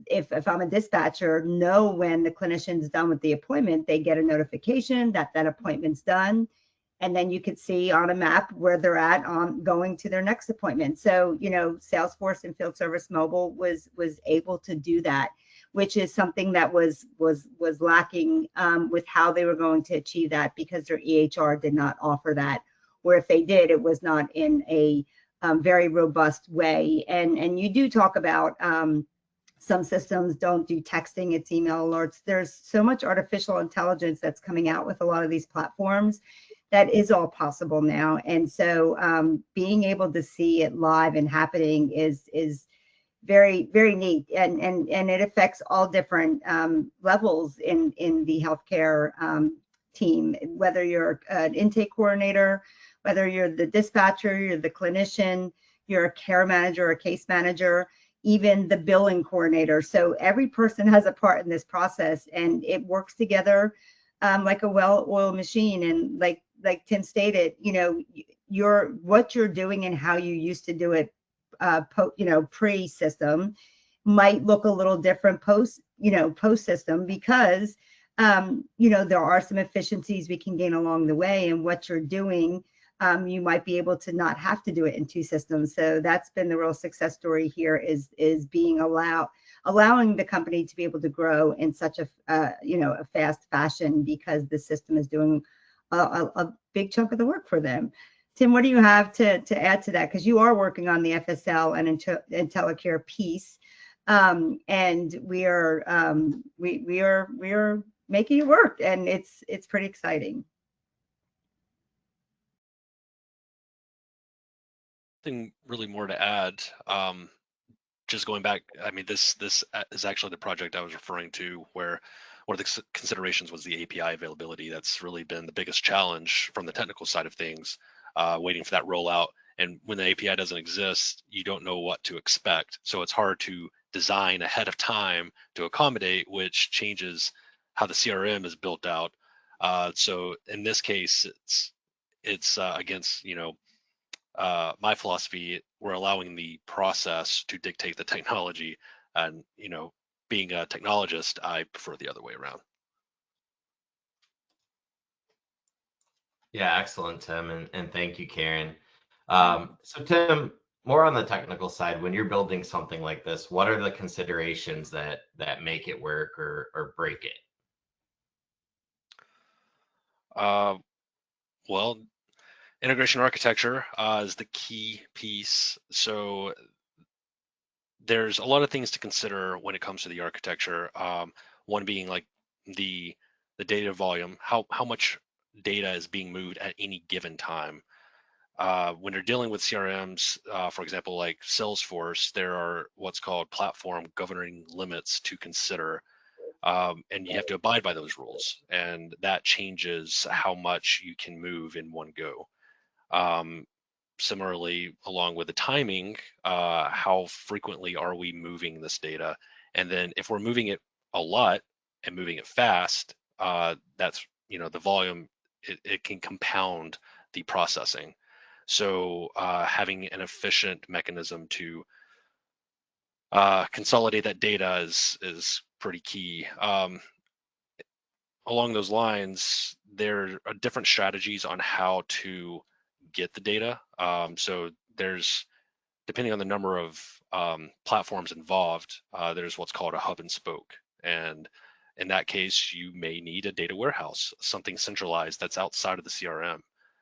if I'm a dispatcher, know when the clinician's done with the appointment, they get a notification that that appointment's done. And then you could see on a map where they're at on going to their next appointment. So, you know, Salesforce and Field Service Mobile was able to do that, which is something that was lacking with how they were going to achieve that, because their EHR did not offer that, or if they did, it was not in a very robust way. And you do talk about some systems don't do texting, it's email alerts. There's so much artificial intelligence that's coming out with a lot of these platforms that is all possible now. And so being able to see it live and happening is very, very neat. And it affects all different levels in the healthcare team, whether you're an intake coordinator, whether you're the dispatcher, you're the clinician, you're a care manager, a case manager, even the billing coordinator. So every person has a part in this process, and it works together like a well-oiled machine. And like Tim stated, what you're doing and how you used to do it, pre-system might look a little different post-system, because there are some efficiencies we can gain along the way, and what you're doing, you might be able to not have to do it in 2 systems. So that's been the real success story here, is being allowing the company to be able to grow in such a fast fashion, because the system is doing a big chunk of the work for them. Tim, what do you have to add to that? Because you are working on the FSL and IntelliCare piece, and we are making it work, and it's pretty exciting. Nothing really more to add. Just going back, I mean, this is actually the project I was referring to, where one of the considerations was the API availability. That's really been the biggest challenge from the technical side of things, waiting for that rollout. And when the API doesn't exist, you don't know what to expect. So it's hard to design ahead of time to accommodate, which changes how the CRM is built out. So in this case, it's against, my philosophy. We're allowing the process to dictate the technology, and being a technologist, I prefer the other way around. Yeah, excellent, Tim, and thank you, Karen. So Tim, more on the technical side, when you're building something like this, what are the considerations that make it work or break it? Well, integration architecture is the key piece. So there's a lot of things to consider when it comes to the architecture. One being like the data volume, how much data is being moved at any given time. When you're dealing with CRMs, for example, like Salesforce, there are what's called platform governing limits to consider, and you have to abide by those rules, and that changes how much you can move in one go. Similarly, along with the timing, how frequently are we moving this data? And then if we're moving it a lot and moving it fast, that's, the volume, it can compound the processing. So having an efficient mechanism to consolidate that data is pretty key. Along those lines, there are different strategies on how to get the data. So there's, depending on the number of platforms involved, there's what's called a hub and spoke. And in that case, you may need a data warehouse, something centralized that's outside of the CRM.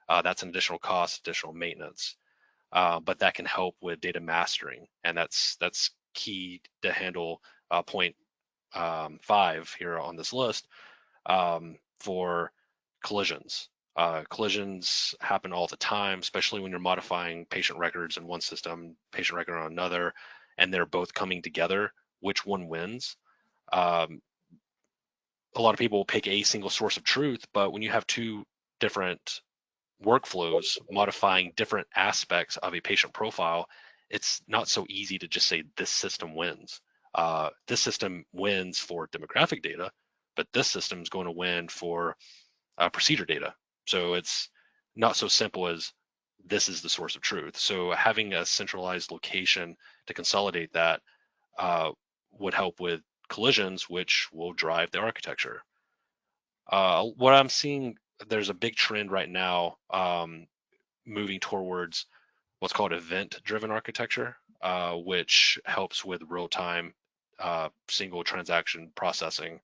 That's an additional cost, additional maintenance, but that can help with data mastering. And that's key to handle point 5 here on this list, for collisions. Collisions happen all the time, especially when you're modifying patient records in one system, patient record on another, and they're both coming together. Which one wins? A lot of people will pick a single source of truth, but when you have 2 different workflows modifying different aspects of a patient profile, it's not so easy to just say this system wins. This system wins for demographic data, but this system is going to win for procedure data. So it's not so simple as this is the source of truth. So having a centralized location to consolidate that would help with collisions, which will drive the architecture. What I'm seeing, there's a big trend right now moving towards what's called event-driven architecture, which helps with real-time single transaction processing.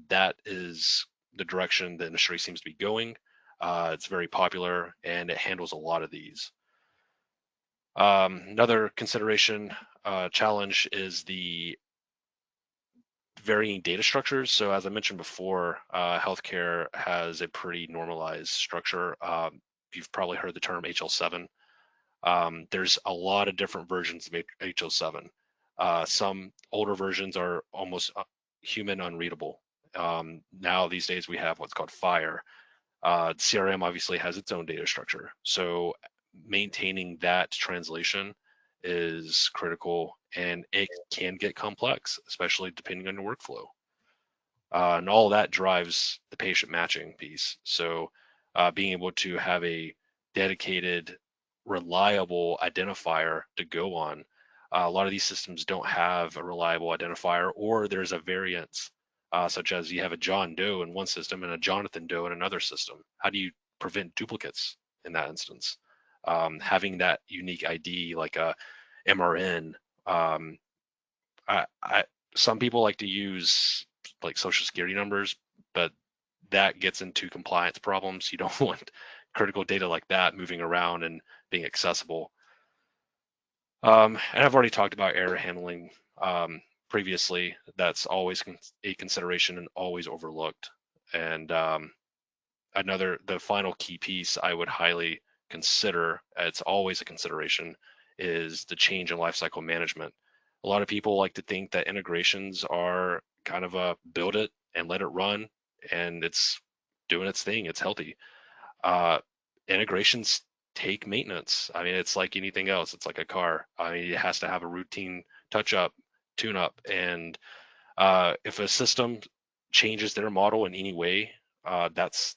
That is the direction the industry seems to be going. It's very popular, and it handles a lot of these. Another consideration challenge is the varying data structures. So as I mentioned before, healthcare has a pretty normalized structure. You've probably heard the term HL7. There's a lot of different versions of HL7. Some older versions are almost human unreadable. Now these days we have what's called FHIR. CRM obviously has its own data structure. So maintaining that translation is critical, and it can get complex, especially depending on your workflow. And all that drives the patient matching piece. So being able to have a dedicated, reliable identifier to go on. A lot of these systems don't have a reliable identifier, or there's a variance, such as you have a John Doe in one system and a Jonathan Doe in another system. How do you prevent duplicates in that instance? Having that unique ID like a MRN. Some people like to use like social security numbers, but that gets into compliance problems. You don't want critical data like that moving around and being accessible. And I've already talked about error handling previously. That's always a consideration and always overlooked. And the final key piece I would highly consider, it's always a consideration, is the change in lifecycle management. A lot of people like to think that integrations are kind of a build it and let it run, and it's doing its thing, it's healthy. Integrations take maintenance. I mean, it's like anything else. It's like a car. I mean, it has to have a routine touch up, tune up. And if a system changes their model in any way, that's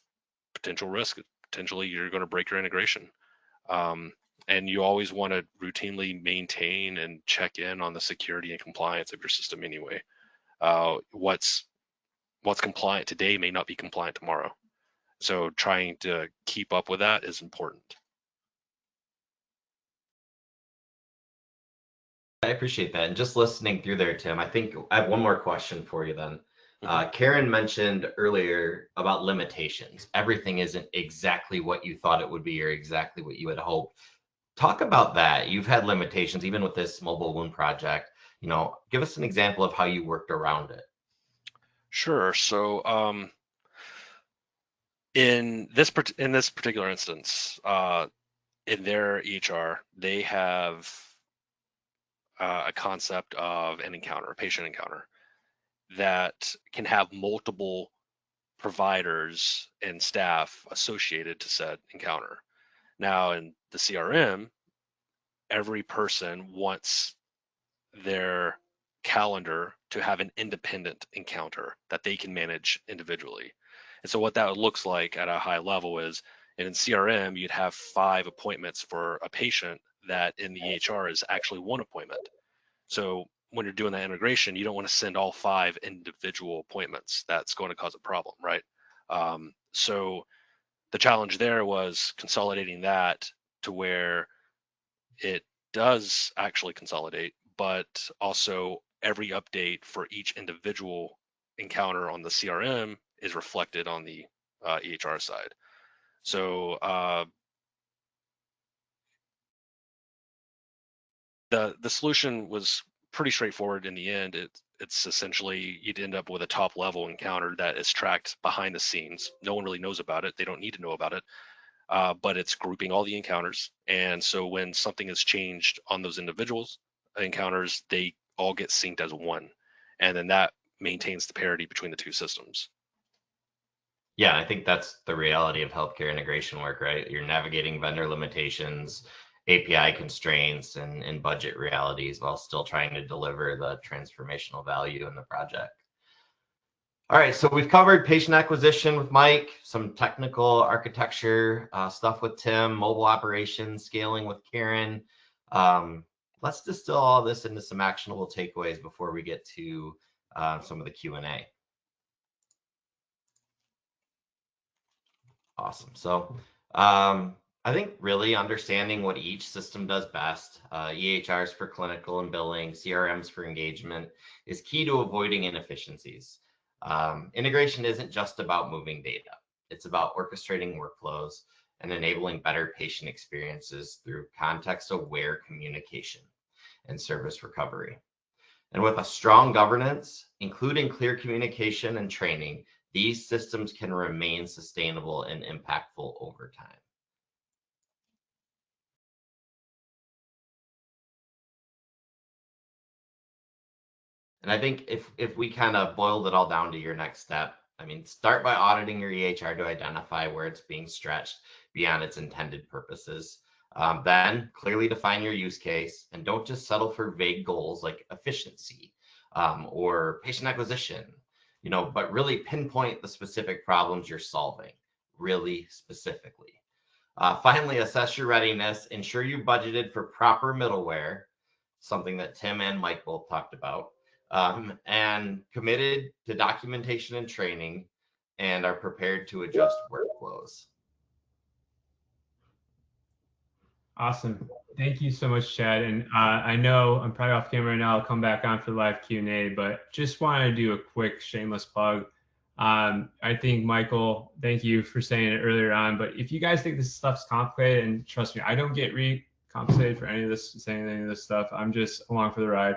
potential risk. Potentially, you're going to break your integration. And you always want to routinely maintain and check in on the security and compliance of your system anyway. What's compliant today may not be compliant tomorrow. So trying to keep up with that is important. I appreciate that. And just listening through there, Tim, I think I have one more question for you then. Karen mentioned earlier about limitations. Everything isn't exactly what you thought it would be or exactly what you had hoped. Talk about that. You've had limitations even with this mobile wound project. Give us an example of how you worked around it. Sure. So in this particular instance, in their EHR, they have a concept of an encounter, a patient encounter, that can have multiple providers and staff associated to said encounter. Now, in the CRM, every person wants their calendar to have an independent encounter that they can manage individually. And so what that looks like at a high level is, in CRM, you'd have 5 appointments for a patient that in the EHR is actually 1 appointment. So when you're doing that integration, you don't want to send all 5 individual appointments. That's going to cause a problem, right? So the challenge there was consolidating that to where it does actually consolidate, but also every update for each individual encounter on the CRM is reflected on the EHR side. So the solution was pretty straightforward in the end. It's essentially you'd end up with a top level encounter that is tracked behind the scenes. No one really knows about it. They don't need to know about it. But it's grouping all the encounters. And so when something is changed on those individuals encounters, they all get synced as one. And then that maintains the parity between the 2 systems. Yeah, I think that's the reality of healthcare integration work, right? You're navigating vendor limitations, API constraints, and budget realities while still trying to deliver the transformational value in the project. All right, so we've covered patient acquisition with Mike, some technical architecture stuff with Tim, mobile operations, scaling with Karen. Let's distill all this into some actionable takeaways before we get to some of the Q&A. Awesome. So I think really understanding what each system does best, EHRs for clinical and billing, CRMs for engagement, is key to avoiding inefficiencies. Integration isn't just about moving data. It's about orchestrating workflows and enabling better patient experiences through context-aware communication and service recovery. And with a strong governance, including clear communication and training, these systems can remain sustainable and impactful over time. And I think if we kind of boiled it all down to your next step, I mean, start by auditing your EHR to identify where it's being stretched beyond its intended purposes. Then clearly define your use case and don't just settle for vague goals like efficiency or patient acquisition. but really pinpoint the specific problems you're solving really specifically. Finally, assess your readiness. Ensure you budgeted for proper middleware, something that Tim and Mike both talked about, and committed to documentation and training, and are prepared to adjust workflows. Awesome. Thank you so much, Chad. And I know I'm probably off camera now. I'll come back on for the live Q&A, but just wanted to do a quick shameless plug. I think, Michael, thank you for saying it earlier on, but if you guys think this stuff's complicated, and trust me, I don't get compensated for any of this, saying any of this stuff. I'm just along for the ride.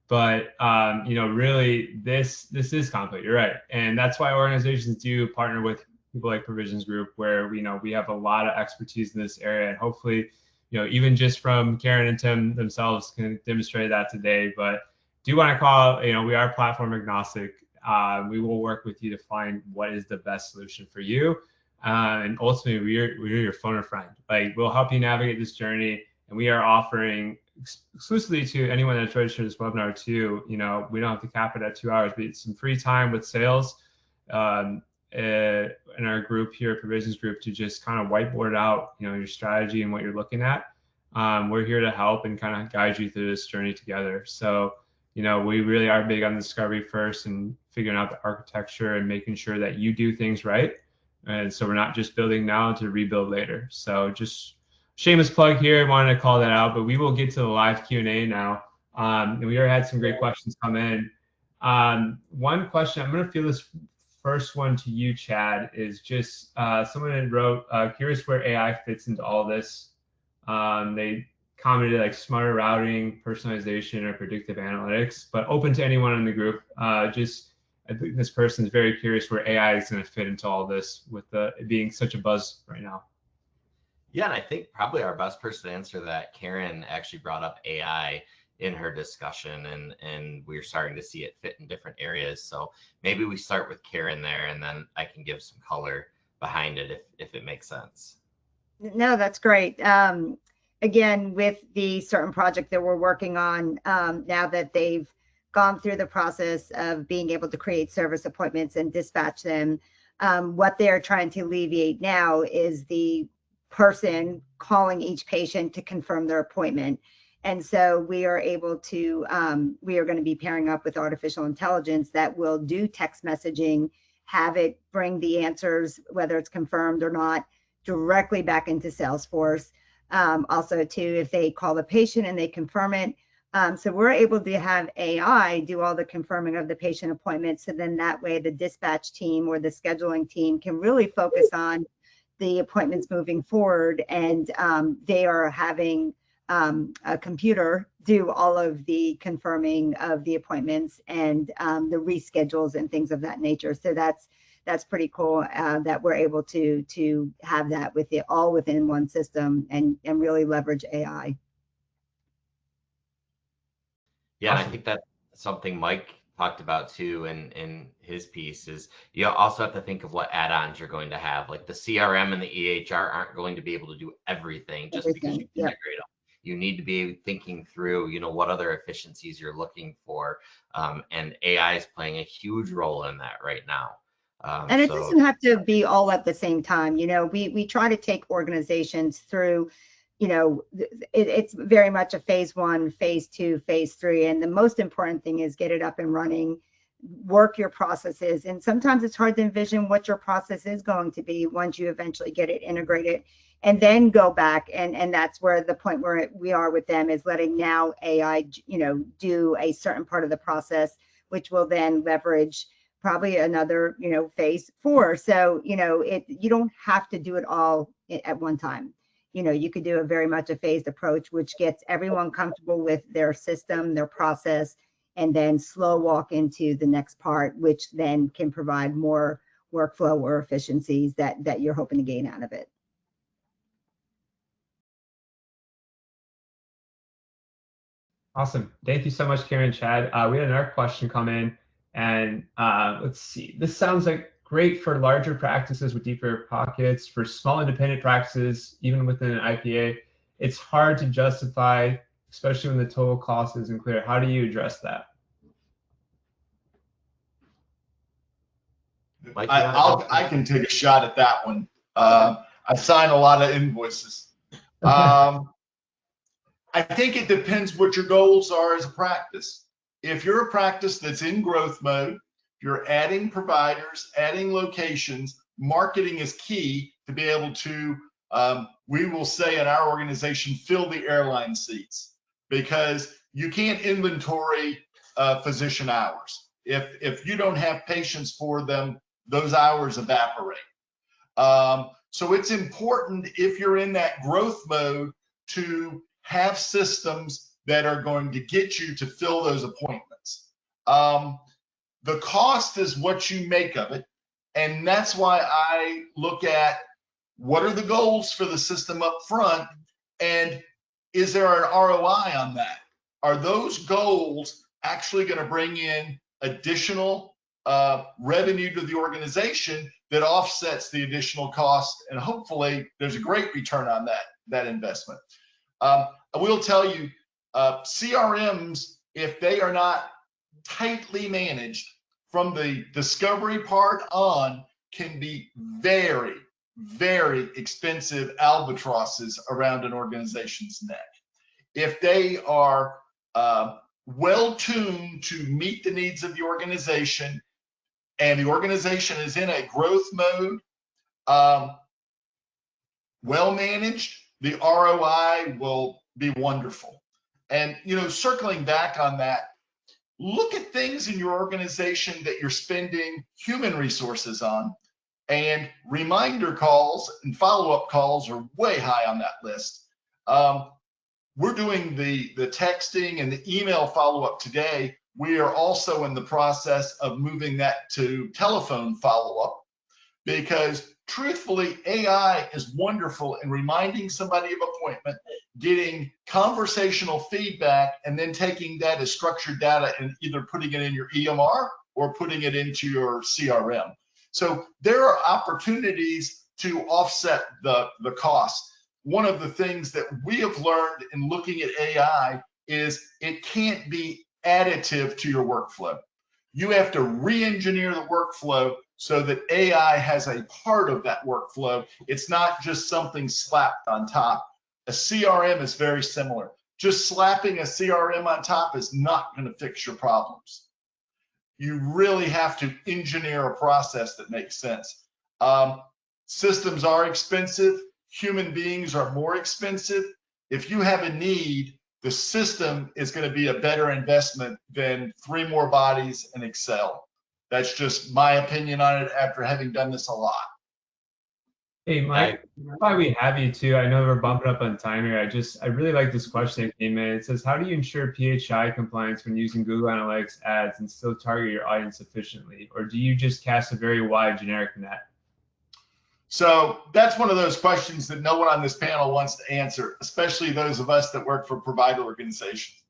But really, this is complicated. You're right, and that's why organizations do partner with people like Provisions Group, where we have a lot of expertise in this area, and hopefully, even just from Karen and Tim themselves can demonstrate that today. But do want to call, we are platform agnostic. We will work with you to find what is the best solution for you, and ultimately, we're your phone a friend. Like, we'll help you navigate this journey, and we are offering exclusively to anyone that's registered this webinar too. We don't have to cap it at 2 hours, but it's some free time with sales in our group here, Provisions Group, to just kind of whiteboard out, your strategy and what you're looking at. We're here to help and kind of guide you through this journey together. So, we really are big on discovery first and figuring out the architecture and making sure that you do things right. And so we're not just building now to rebuild later. So just shameless plug here, wanted to call that out, but we will get to the live Q&A now. And we already had some great questions come in. One question, I'm going to field this first one to you, Chad, is just someone had wrote, curious where AI fits into all this. They commented like smarter routing, personalization, or predictive analytics, but open to anyone in the group. I think this person is very curious where AI is going to fit into all this with it being such a buzz right now. Yeah, and I think probably our best person to answer that, Karen actually brought up AI in her discussion, and we're starting to see it fit in different areas. So maybe we start with Karen there, and then I can give some color behind it if it makes sense. No, that's great. Again, with the certain project that we're working on, now that they've gone through the process of being able to create service appointments and dispatch them, what they're trying to alleviate now is the person calling each patient to confirm their appointment. And so we are able to, we are going to be pairing up with artificial intelligence that will do text messaging, have it bring the answers, whether it's confirmed or not, directly back into Salesforce. Also too, if they call the patient and they confirm it. So we're able to have AI do all the confirming of the patient appointment. So then that way the dispatch team or the scheduling team can really focus on the appointments moving forward. And they are having a computer do all of the confirming of the appointments and the reschedules and things of that nature. So that's pretty cool that we're able to have that with it all within one system and really leverage AI. Yeah, and I think that's something Mike talked about too in his piece is you also have to think of what add-ons you're going to have. Like the CRM and the EHR aren't going to be able to do everything just because you integrate them. You need to be thinking through, what other efficiencies you're looking for. And AI is playing a huge role in that right now. And it doesn't have to be all at the same time. We try to take organizations through, it's very much a phase 1, phase 2, phase 3. And the most important thing is get it up and running, work your processes. And sometimes it's hard to envision what your process is going to be once you eventually get it integrated, and then go back. And that's where the point where we are with them is letting now AI, do a certain part of the process, which will then leverage probably another, phase 4. So, you don't have to do it all at one time. You could do a very much a phased approach, which gets everyone comfortable with their system, their process, and then slow walk into the next part, which then can provide more workflow or efficiencies that you're hoping to gain out of it. Awesome. Thank you so much, Karen and Chad. We had another question come in. And let's see, this sounds like great for larger practices with deeper pockets. For small independent practices, even within an IPA, it's hard to justify, especially when the total cost isn't clear. How do you address that? Mike, you wanna I can take a shot at that one. I sign a lot of invoices. I think it depends what your goals are as a practice. If you're a practice that's in growth mode, you're adding providers, adding locations, marketing is key to be able to, we will say in our organization, fill the airline seats, because you can't inventory physician hours. If you don't have patients for them, those hours evaporate. So it's important, if you're in that growth mode, to have systems that are going to get you to fill those appointments. The cost is what you make of it. And that's why I look at what are the goals for the system up front, and is there an ROI on that? Are those goals actually going to bring in additional revenue to the organization that offsets the additional cost? And hopefully there's a great return on that investment. I will tell you, CRMs, if they are not tightly managed from the discovery part on, can be very, very expensive albatrosses around an organization's neck. If they are well tuned to meet the needs of the organization, and the organization is in a growth mode, well managed, the ROI will be wonderful. And, you know, circling back on that, look at things in your organization that you're spending human resources on, and reminder calls and follow-up calls are way high on that list. We're doing the texting and the email follow-up today. We are also in the process of moving that to telephone follow-up, because truthfully, AI is wonderful in reminding somebody of appointment, getting conversational feedback, and then taking that as structured data and either putting it in your EMR or putting it into your CRM. So there are opportunities to offset the cost. One of the things that we have learned in looking at AI is it can't be additive to your workflow. You have to re-engineer the workflow so that AI has a part of that workflow. It's not just something slapped on top. A CRM is very similar. Just slapping a CRM on top is not going to fix your problems. You really have to engineer a process that makes sense. Systems are expensive. Human beings are more expensive. If you have a need, the system is going to be a better investment than 3 more bodies in Excel. That's just my opinion on it after having done this a lot. Hey, Mike, why we have you too. I know we're bumping up on time here. I really like this question that came in. It says, how do you ensure PHI compliance when using Google Analytics ads and still target your audience efficiently? Or do you just cast a very wide generic net? So that's one of those questions that no one on this panel wants to answer, especially those of us that work for provider organizations.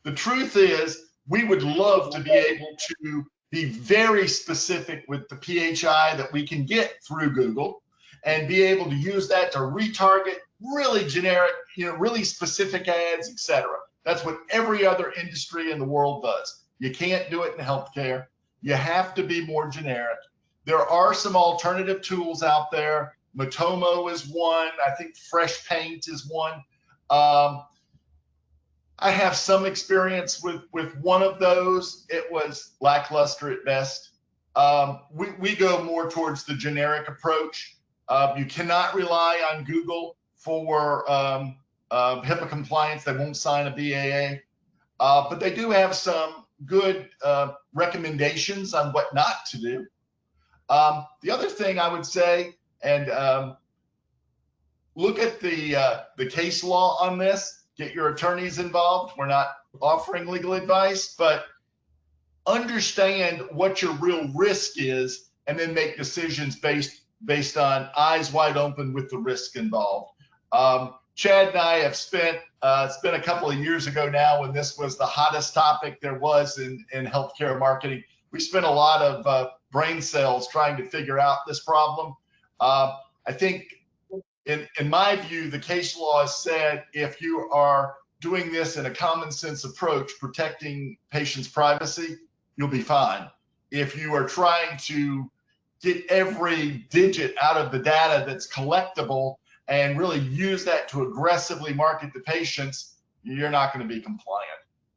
The truth is, we would love to be able to be very specific with the PHI that we can get through Google, and be able to use that to retarget really generic, really specific ads, etc. That's what every other industry in the world does. You can't do it in healthcare. You have to be more generic. There are some alternative tools out there. Matomo is one. I think Fresh Paint is one. I have some experience with one of those. It was lackluster at best. We go more towards the generic approach. You cannot rely on Google for HIPAA compliance. They won't sign a BAA, but they do have some good recommendations on what not to do. The other thing I would say, and look at the case law on this. Get your attorneys involved. We're not offering legal advice, but understand what your real risk is, and then make decisions based on eyes wide open with the risk involved. Chad and I have spent, it's been a couple of years ago now when this was the hottest topic there was in healthcare marketing. We spent a lot of brain cells trying to figure out this problem. I think in my view, the case law has said if you are doing this in a common sense approach, protecting patients' privacy, you'll be fine. If you are trying to get every digit out of the data that's collectible and really use that to aggressively market to patients, you're not going to be compliant.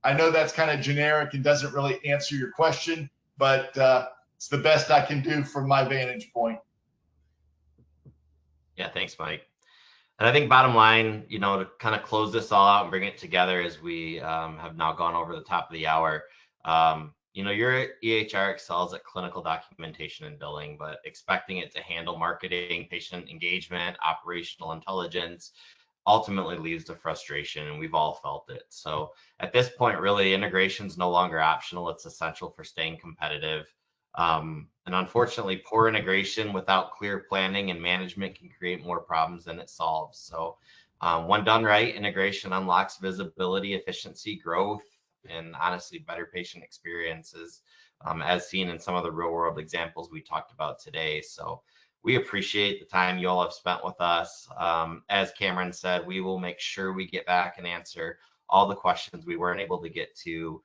I know that's kind of generic and doesn't really answer your question, but it's the best I can do from my vantage point. Yeah, thanks, Mike. And I think bottom line, you know, to kind of close this all out and bring it together as we have now gone over the top of the hour, you know, your EHR excels at clinical documentation and billing, but expecting it to handle marketing, patient engagement, operational intelligence ultimately leads to frustration, and we've all felt it. So at this point, really, integration is no longer optional. It's essential for staying competitive. And unfortunately, poor integration without clear planning and management can create more problems than it solves. So when done right, integration unlocks visibility, efficiency, growth, and honestly, better patient experiences, as seen in some of the real world examples we talked about today. So we appreciate the time you all have spent with us. As Cameron said, we will make sure we get back and answer all the questions we weren't able to get to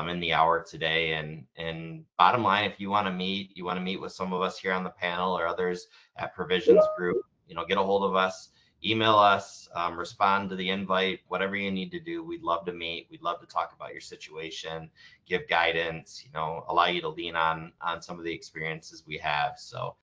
in the hour today. And bottom line, if you want to meet with some of us here on the panel or others at Provisions Group, you know, get a hold of us, email us, respond to the invite, whatever you need to do. We'd love to meet. We'd love to talk about your situation, give guidance, you know, allow you to lean on some of the experiences we have. So